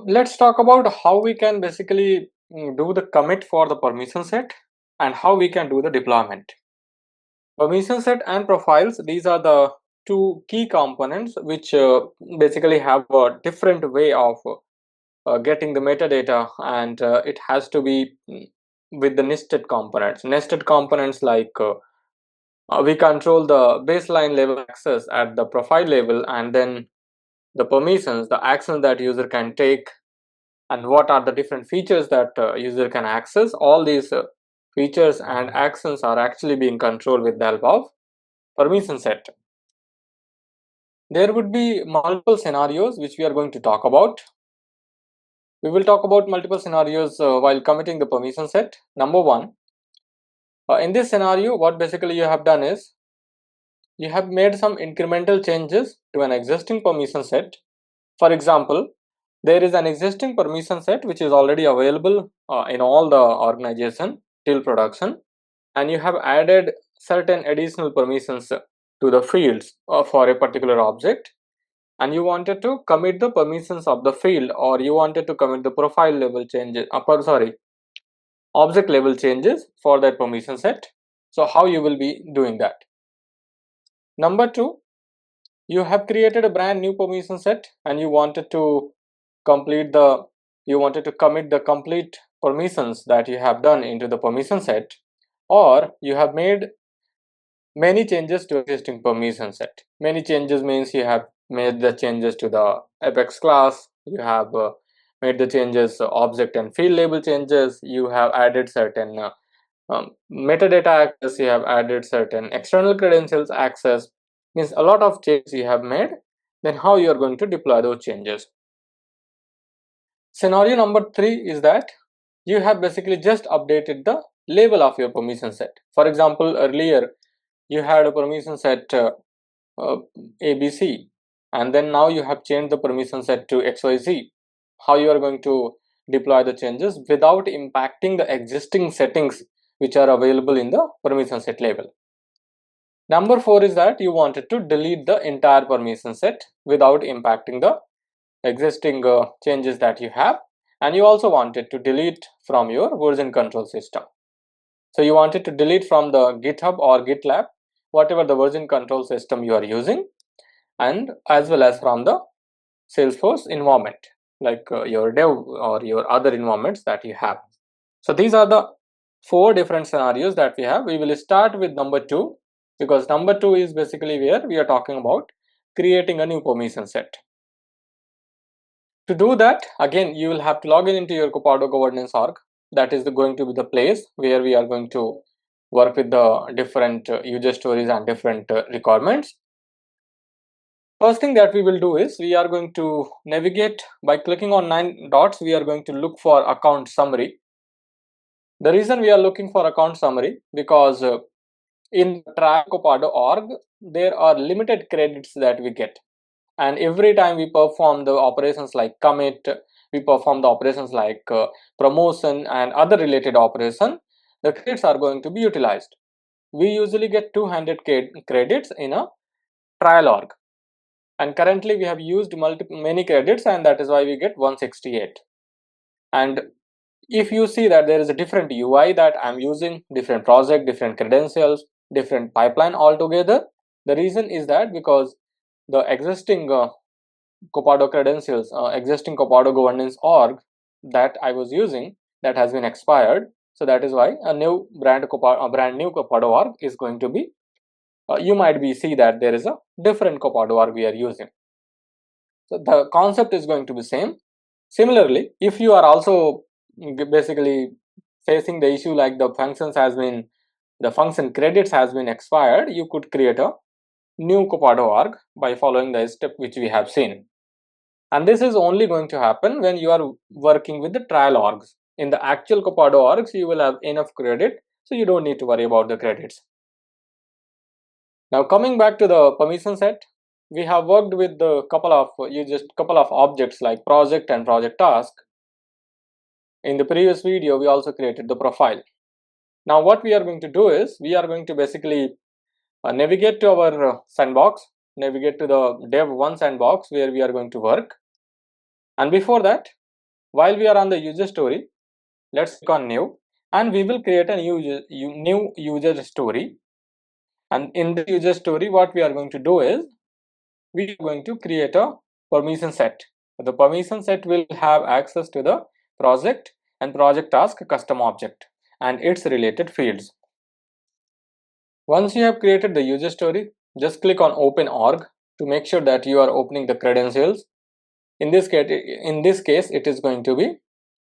Let's talk about how we can basically do the commit for the permission set and how we can do the deployment. Permission set and profiles, these are the two key components which basically have a different way of getting the metadata, and it has to be with the nested components. Nested components like we control the baseline level access at the profile level, and then the permissions, the actions that user can take, and what are the different features that user can access. All these features and actions are actually being controlled with the help of permission set. There would be multiple scenarios which we are going to talk about. We will talk about multiple scenarios while committing the permission set. Number one, in this scenario, what basically you have done is you have made some incremental changes to an existing permission set. For example, there is an existing permission set which is already available in all the organization till production, and you have added certain additional permissions to the fields for a particular object, and you wanted to commit the permissions of the field, or you wanted to commit the profile level changes, object level changes for that permission set. So how you will be doing that? Number two, you have created a brand new permission set and you wanted to commit the complete permissions that you have done into the permission set, or you have made many changes to existing permission set. Many changes means you have made the changes to the apex class, you have made the changes object and field label changes, you have added certain metadata access, you have added certain external credentials access, means a lot of changes you have made. Then how you are going to deploy those changes? Scenario number three is that you have basically just updated the label of your permission set. For example, earlier you had a permission set ABC, and then now you have changed the permission set to XYZ. How you are going to deploy the changes without impacting the existing settings which are available in the permission set label? Number four is that you wanted to delete the entire permission set without impacting the existing changes that you have, and you also wanted to delete from your version control system. So you wanted to delete from the GitHub or GitLab, whatever the version control system you are using, and as well as from the Salesforce environment, like your dev or your other environments that you have. So these are the four different scenarios that we have. We will start with number two, because number two is basically where we are talking about creating a new permission set. To do that, again, you will have to log in into your Copado governance org. That is going to be the place where we are going to work with the different user stories and different requirements. First thing that we will do is we are going to navigate by clicking on 9 dots. We are going to look for account summary. The reason we are looking for account summary, because in track Copado org, there are limited credits that we get. And every time we perform the operations like commit, we perform the operations like promotion and other related operation, the credits are going to be utilized. We usually get 200 credits in a trial org, and currently we have used many credits, and that is why we get 168. And if you see that there is a different UI that I'm using, different project, different credentials, different pipeline altogether, the reason is that because the existing Copado credentials, existing Copado governance org that I was using, that has been expired. So that is why a new brand new Copado org is going to be, you might be see that there is a different Copado org we are using. So the concept is going to be same. Similarly, if you are also basically facing the issue like the function credits has been expired, you could create a new Copado org by following the step which we have seen. And this is only going to happen when you are working with the trial orgs. In the actual Copado orgs, you will have enough credit, so you don't need to worry about the credits. Now coming back to the permission set, we have worked with the couple of objects like project and project task. In the previous video, we also created the profile. Now what we are going to do is we are going to basically navigate to our sandbox, navigate to the dev1 sandbox where we are going to work. And before that, While we are on the user story, let's click on new, and we will create a new user story. And in the user story, what we are going to do is we are going to create a permission set. The permission set will have access to the project and project task custom object and its related fields. Once you have created the user story, just click on open org to make sure that you are opening the credentials. In this case, it is going to be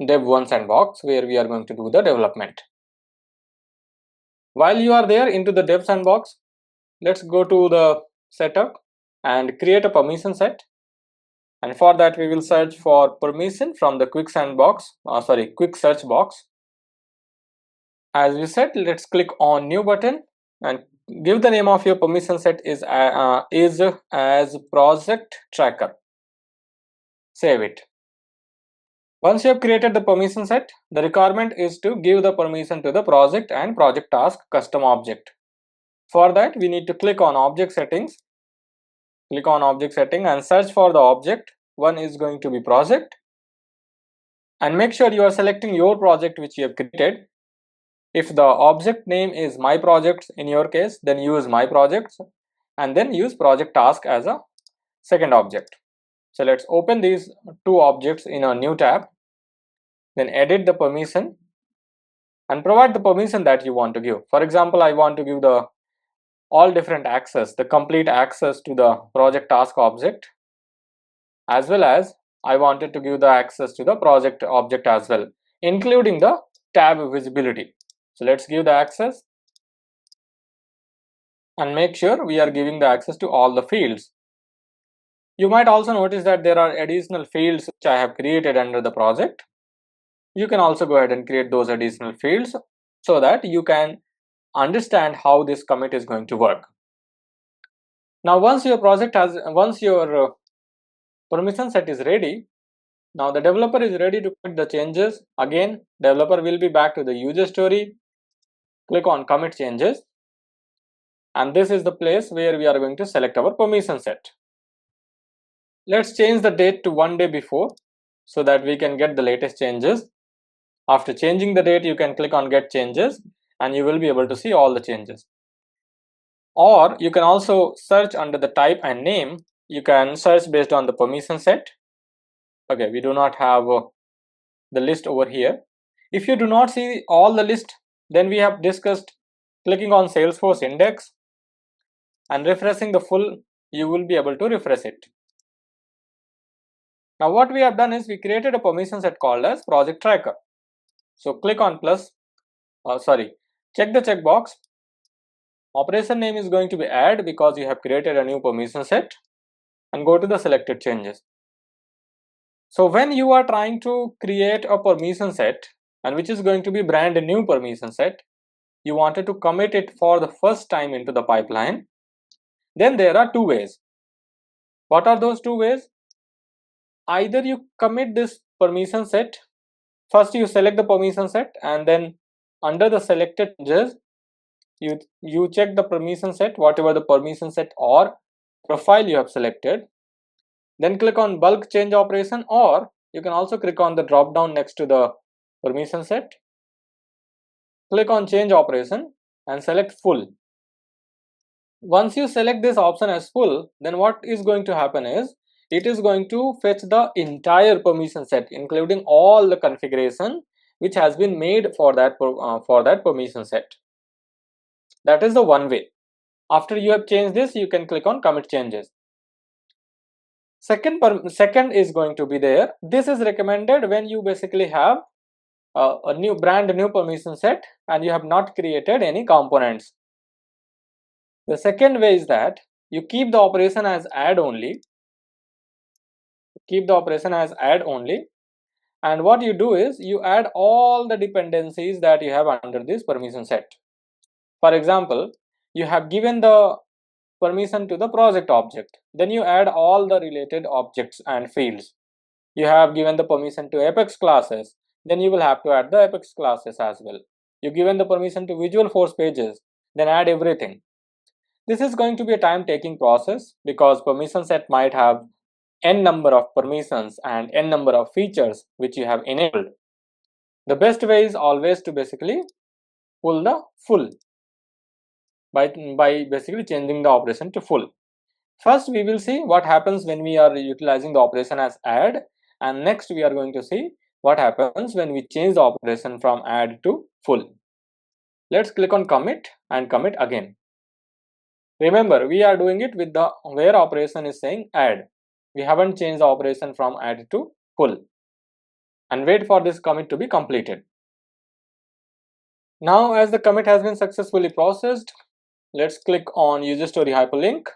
dev1 sandbox, where we are going to do the development. While you are there into the dev sandbox, let's go to the setup and create a permission set. And for that, we will search for permission from the quick search box. As we said, let's click on new button and give the name of your permission set is as project tracker. Save it. Once you have created the permission set, the requirement is to give the permission to the project and project task custom object. For that, we need to click on object settings. Click on object setting and search for the object. One is going to be project, and make sure you are selecting your project which you have created. If the object name is my projects in your case, then use my projects and then use project task as a second object. So let's open these two objects in a new tab, then edit the permission and provide the permission that you want to give. For example, I want to give the all different access, the complete access to the project task object, as well as I wanted to give the access to the project object as well, including the tab visibility. So let's give the access and make sure we are giving the access to all the fields. You might also notice that there are additional fields which I have created under the project. You can also go ahead and create those additional fields so that you can understand how this commit is going to work. Now, once your permission set is ready, now the developer is ready to commit the changes. Again, developer will be back to the user story. Click on commit changes, and this is the place where we are going to select our permission set. Let's change the date to 1 day before so that we can get the latest changes. After changing the date, you can click on get changes and you will be able to see all the changes. Or you can also search under the type and name. You can search based on the permission set. Okay, we do not have the list over here. If you do not see all the list, then we have discussed clicking on Salesforce index and refreshing the full, you will be able to refresh it. Now what we have done is we created a permission set called as project tracker. So click on check the checkbox. Operation name is going to be add because you have created a new permission set, and go to the selected changes. So when you are trying to create a permission set, and which is going to be brand new permission set, you wanted to commit it for the first time into the pipeline, then there are two ways. What are those two ways? Either you commit this permission set, first you select the permission set, and then under the selected changes, you check the permission set, whatever the permission set or profile you have selected, then click on bulk change operation, or you can also click on the drop down next to the permission set, click on change operation and select full. Once you select this option as full, then what is going to happen is it is going to fetch the entire permission set, including all the configuration which has been made for that permission set. That is the one way. After you have changed this, you can click on commit changes. Second is going to be there. This is recommended when you basically have a brand new permission set and you have not created any components. The second way is that you keep the operation as add only. Keep the operation as add only, and what you do is you add all the dependencies that you have under this permission set. For example, you have given the permission to the project object, then you add all the related objects and fields. You have given the permission to Apex classes, then you will have to add the Apex classes as well. You given the permission to Visualforce pages, then add everything. This is going to be a time taking process because permission set might have n number of permissions and n number of features which you have enabled, the best way is always to basically pull the full by basically changing the operation to full. First we will see what happens when we are utilizing the operation as add, and next we are going to see what happens when we change the operation from add to full. Let's click on commit and commit again. Remember, we are doing it with the where operation is saying add. We haven't changed the operation from add to full, and wait for this commit to be completed. Now as the commit has been successfully processed, let's click on user story hyperlink,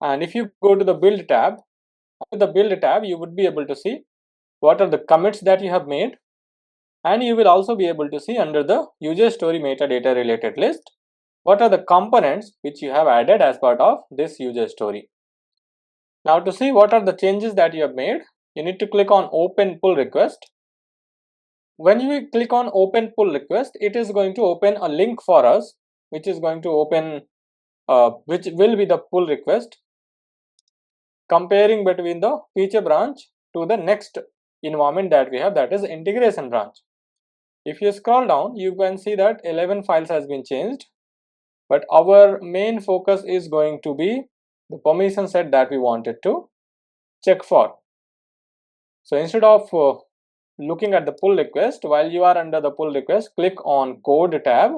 and if you go to the build tab, with the build tab you would be able to see what are the commits that you have made, and you will also be able to see under the user story metadata related list what are the components which you have added as part of this user story. Now to see what are the changes that you have made, you need to click on open pull request. When you click on open pull request, it is going to open a link for us which is going to open which will be the pull request comparing between the feature branch to the next environment that we have, that is integration branch. If you scroll down, you can see that 11 files has been changed, but our main focus is going to be the permission set that we wanted to check for. So instead of looking at the pull request, while you are under the pull request, click on code tab,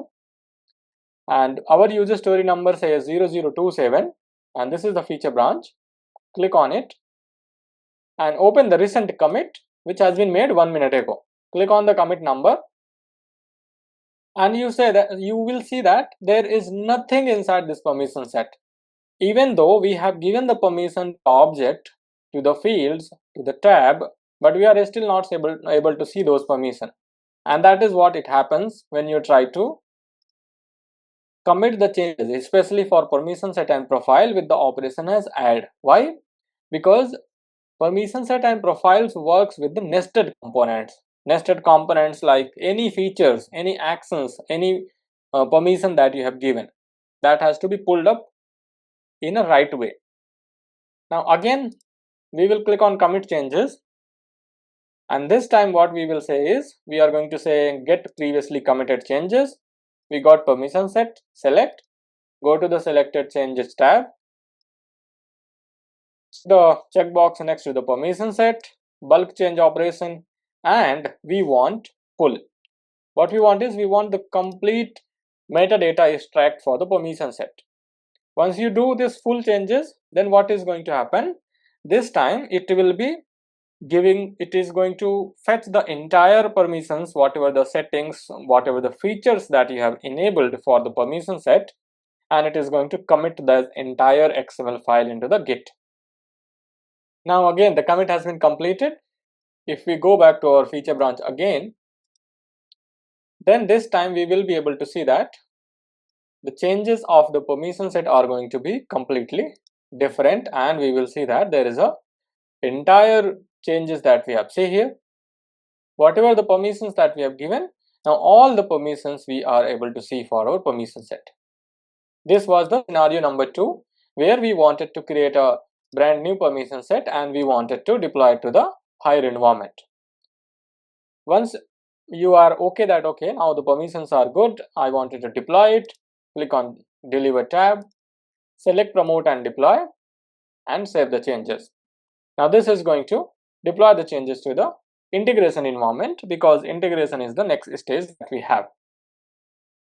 and our user story number says 0027, and this is the feature branch. Click on it and open the recent commit which has been made 1 minute ago. Click on the commit number, and you will see that there is nothing inside this permission set. Even though we have given the permission to object, to the fields, to the tab, but we are still not able to see those permissions. And that is what it happens when you try to commit the changes, especially for permission set and profile with the operation as add. Why? Because permission set and profiles works with the nested components. Nested components like any features, any actions, any permission that you have given, that has to be pulled up in a right way. Now again we will click on commit changes, and this time what we will say is we are going to say get previously committed changes. We got permission set, select, go to the selected changes tab, the checkbox next to the permission set, bulk change operation, and we want pull. What we want is we want the complete metadata extract for the permission set. Once you do this full changes, then what is going to happen? This time it will be it is going to fetch the entire permissions, whatever the settings, whatever the features that you have enabled for the permission set, and it is going to commit the entire XML file into the Git. Now again the commit has been completed. If we go back to our feature branch again, then this time we will be able to see that the changes of the permission set are going to be completely different, and we will see that there is a entire changes that we have. See here, whatever the permissions that we have given, now all the permissions we are able to see for our permission set. This was the scenario number 2, where we wanted to create a brand new permission set and we wanted to deploy it to the higher environment. Once you are okay that okay, now the permissions are good, I wanted to deploy it, click on deliver tab, select promote and deploy, and save the changes. Now this is going to deploy the changes to the integration environment, because integration is the next stage that we have.